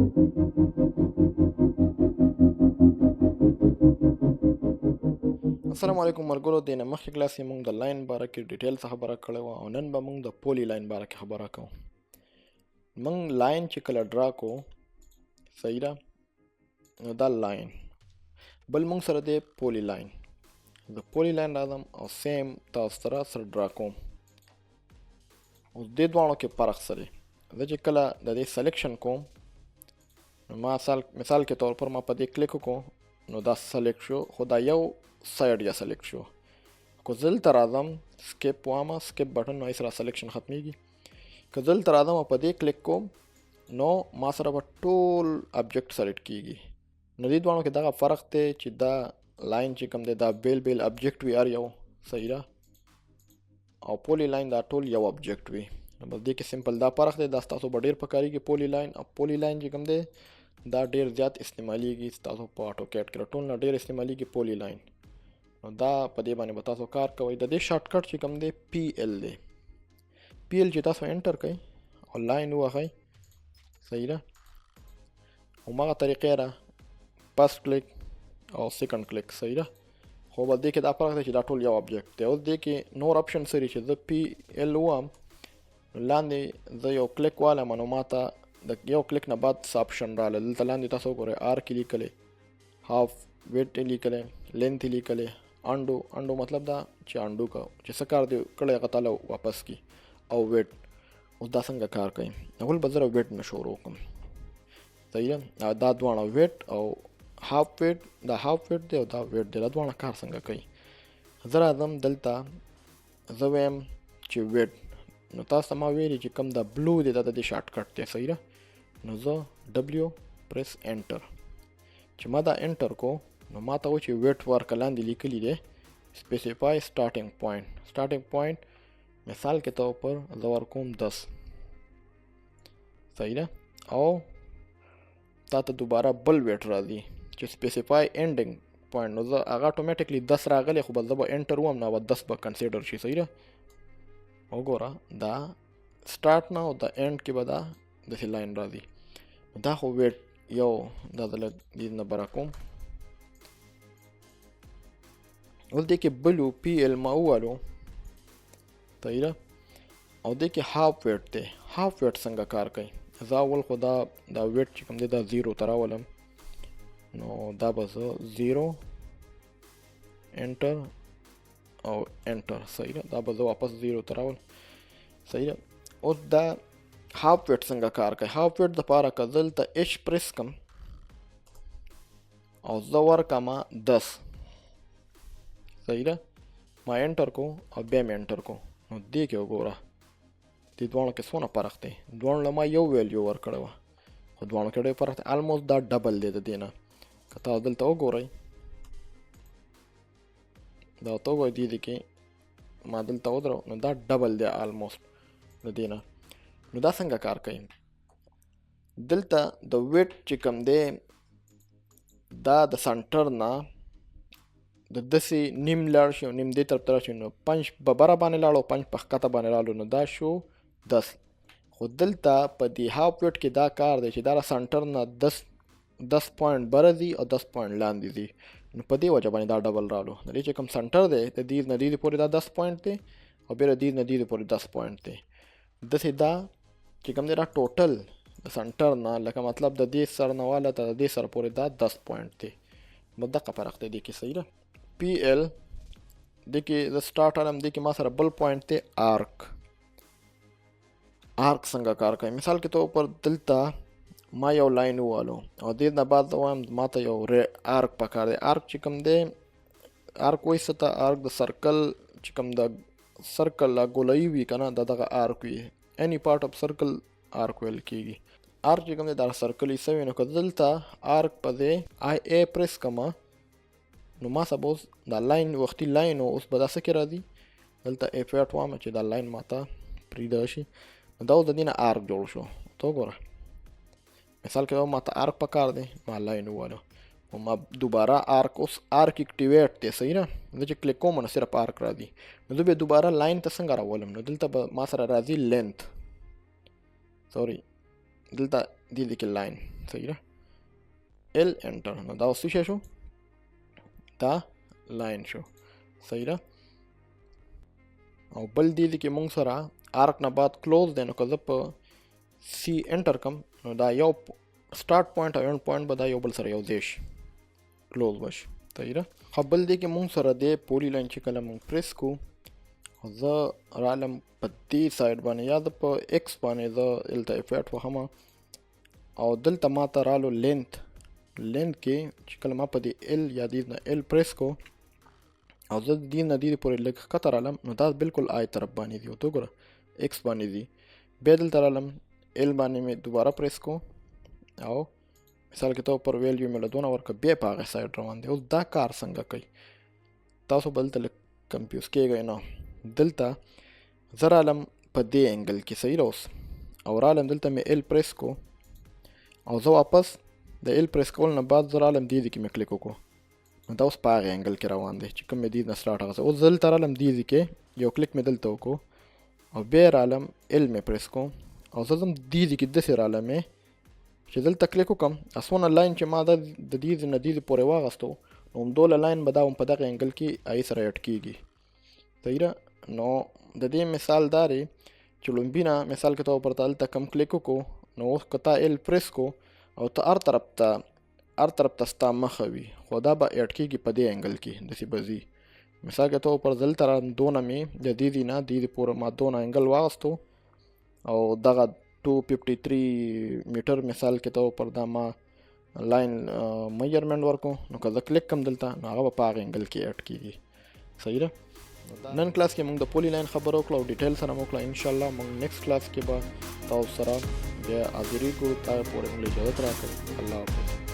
السلام علیکم مرګرو. د نه مخکې کلاس کې موږ د لاین باره کې ډیټیل څه خبره کړې وه او نن به موږ د پولی لاین باره کې خبره کوو. موږ لاین چې کله ډرا کوو صحیح ده، نو دا لاین بل موږ سره دی پولی لاین. د پولی لاین راځم او سیم تاسو سره ډرا کوم. اوس دې دواړو کې فرق څه دی؟ زه چې کله د دې سلیکشن کوم نو ما مثال کې طور پر ما په دې کلیک وکړو نو دا سلیکټ شو، خو دا یو سایډ یا سلیکټ شو. که زه دلته راځم سکیپ وامه، سکیپ بټن نو سره سلیکشن ختمیږي. که زه دلته راځم او په دې کلیک کوم نو ما سره به ټول ابجیکټ سلیکټ کیږي. نو دې دواړو کې دغه فرق دی چې دا لاین چې کوم دی دا بیل ابجیکټ وي هر یو، صحیح ده، او پولی لاین دا ټول یو ابجیکټ وي. نو بس دې کې سمپل دا فرق دی. دا ستاسو به ډېر پکارېږي پولی لاین. او پولی لاین چې کوم دی دا ډېر زیات استعمالیږي ستاسو په AutoCAD کې، ټول نه ډېر استعمالیږي پولی لاین. نو دا په دې باندې به تاسو کار کوئ. د دې شارټ کټ چې کوم دی PL دی. PL چې تاسو انټر کړئ او لاین ووهئ، صحیح ده، هماغه طریقې را فرست کلیک او سیکنډ کلیک، صحیح ده. خو بس دې کې دا فرق دی چې دا ټول یو ابجیکټ دی. اوس دې کې نور اپشن سری چې زه PL ووایم لاندې زه یو کلیک والم نو ماته د یو کلیک نه بعد څه اپشن راغله. دلته لاندې تاسو وګورئ آرک یې لیکلی، هاف ویټ یې لیکلی، لینث یې لیکلی، انډو مطلب دا چې انډو کو چې څه کار دی کړی هغه تعالی واپس کی، او ویټ. اوس دا څنګه کار کوي؟ اول به زه ویټ نه شروع کوم، صحیح ده. دا دواړه ویټ او هاف ویټ، دا هاف ویټ دی او دا ویټ دی، دا دواړه کار څنګه کوي؟ زه راځم دلته زه وایم چې ویټ، نو تاسو ما ویلي چې کوم دا بلو دی دا د دې شارټ کټ دی، صحیح ده. نو زه W پریس انټر، چې ما دا انټر کو نو ما ته و چې ویټ ورکه لاندې لیکلی دی سپیسیفای سټارټینګ پوینټ. سټارټینګ پوینټ مثال کې طور پر زه ورکوم 10، صحیح ده. او تا ته دوباره بل ویټ راځي چې سپیسیفای اینډینګ پوینټ، نو زه هغه اتومیټیکلی 10 راغلی، خو بس زه به انټر وم نو به 10 به کنسیډر شي، صحیح ده. وګوره دا سټارټ نه او د اینډ کې به دا داسې لاین راځي. دا خو ویټ یو دا د لږ دې نه به راکوم. اوس دې کې بلو PL ما ووالو، صحیح ده. او دې کې هاف ویټ دی. هاف ویټ څنګه کار کوي؟ زه اول خو دا ویټ چې کوم دی دا 0 ته راولم، نو دا به زه 0 انټر او انټر، صحیح ده. دا به زه واپس 0 ته راول، صحیح ده. اوس دا هاف ویټ څنګه کار کوي؟ هاف ویټ دپاره که دلته H پریس کم او زه ورکمه 10، صحیح ده. ما انټر کو او بیا مې انټر کو، نو دې کې وګوره دې دواړو کې څونه فرق دی. دواړو له ما یو ویلیو ورکړی وه، خو دواړو کې ډېر فرق دی. الموست دا ډبل دی د دې نه. که تاسو دلته وګورئ دا ورته وګورئ دې کې ما دلته ودرو نو دا ډبل دی الموست د دې نه. نو دا څنګه کار کوي؟ دلته د ویټ چې کوم دی دا د سنټر نه د داسې نیم لاړ شي او نیم دې طرف ته راشي، نو پنچ به بره باندې لاړ او پنچ په ښکته باندې لاړو، نو دا شو 10. خو دلته په دې هاف ویټ کې دا کار دی چې دا د سنټر نه 10 پوینټ بره ځي او 10 پوینټ لاندې ځي، نو په دې وجه باندې دا ډبل رالو. د دې چې کوم سنټر دی د دې نه دې پورې دا 10 پوینټ دی او بیا د دې نه دې پورې 10 پوینټ دی. داسې دا چې کوم دی دا ټوټل د سنټر نه لکه مطلب د دې سر نه واله ته د دې سر پورې دا 10 پوینټ دی. نو دغه فرق دی دې کې، صحیح ده. PL دې کې د سټارټ علم دې کې ما سره بل پوینټ دی آرک. آرک څنګه کار کوي؟ مثال کې طور پر دلته ما یو لاین ووالو او دې نه بعد وایم ما ته یو آرک پکار دی. آرک چې کوم دی آرک وایي څه ته؟ آرک د سرکل چې کوم د سرکل ګولایي وي که نه دا دغه آرک وي. any part of circle آرک ویل کېږي. آرک چې کوم دی دا سرکل یې څه وي؟ نو که دلته آرک په دی IA پریس کمه نو ما سبا اوس دا لاین وختي لاین و اوس به دا څه کې راځي؟ دلته F8 وایم چې دا لاین ما ته پرېږده شي. نو دا اوس د دې نه آرک جوړ شو. ته وګوره مثال کې ما ته آرک پکار دی، ما لاین ووالو او ما دوباره آرک، اوس آرک اکټیویټ دی، صحیح ده. زه چې کلیک کوم نو صرف آرک راځي. نو زه بیا دوباره لاین ته څنګه راولم؟ نو دلته به ما سره راځي لینث، سوري دلته دې کې لاین صحیح ده ال انټر نو دا اوس څه شو دا لاین شو صحیح ده او بل دې کې موږ سره آرک نه بعد کلوز دی نو که زه په سی انټر کم نو دا یو سٹارټ پوینټ او اینډ پوینټ به دا یو بل سره یو ځای شي کلوز به شي صحیح ده ښه بل دې کې موږ سره دی پولی لاین چې کله موږ پریس کو زه رالم په دې سایډ باندې یا زه په ایکس باندې زه دلته افیکټ وهم او دلته ما ته رالو لینث کې چې کله ما په دې ال یا دې نه ال پریس کو او زه دې نه دې پورې لږ ښکته رالم نو دا بالکل آی طرف باندې دی ورته وګوره ایکس باندې دی بیا دلته رالم ال باندې مې دوباره پریس کو او مثال کې ته پر ویلیو مې له دونه ورکړه بیا په هغې سایډ روان دی اوس دا کار څنګه کوي تاسو به دلته لږ کنفیوز کېږئ نه دلته زه رالم په دې انګل کې صحیح ده اوس او رالم دلته مې ال پریس کو او زه واپس د ال پریس کول نه بعد زه رالم دې کې مې کلیک وکړو نو دا اوس په هغې انګل کې روان دی چې کوم مې دې نه سټارټ هغه اوس دلته رالم دې کې یو کلیک مې دلته وکړو او بیا رالم ال مې پریس کو او زه ځم دې کې داسې رالم چې دلته کلیک وکړم اسونه لاین چې ما د دې نه دې پورې واغستو نو همدوله لاین به دا هم په دغه انګل کې آی سره اډ کېږي صحیح ده نو د دې مثال دا دی چې لومبي نه مثال کې ته ورته هلته کم کلیک وکړو نو اوس که تا ال پریس کو او ته هر طرف ته ستا مخه وي خو دا به اډ کېږي په دې انګل کې داسې به ځي مثال کې ته پر دلته دونه مې د دې نه دې پورې ما دونه انګل واغستو او دغه 253 میټر مثال کې ته پر دا ما لاین میجرمنټ ورکو نو که زه کلیک کم دلته نو هغه به په هغه انګل کې اډ کېږي صحیح ده نن کلاس کې موږ د پولی لاین خبره وکړه او ډیټیل سره مو وکړه انشاءالله موږ نیکسټ کلاس کې به تاسو سره بیا حاضرې کوو تا پورې موږ اجازت راکړئ الله حافظ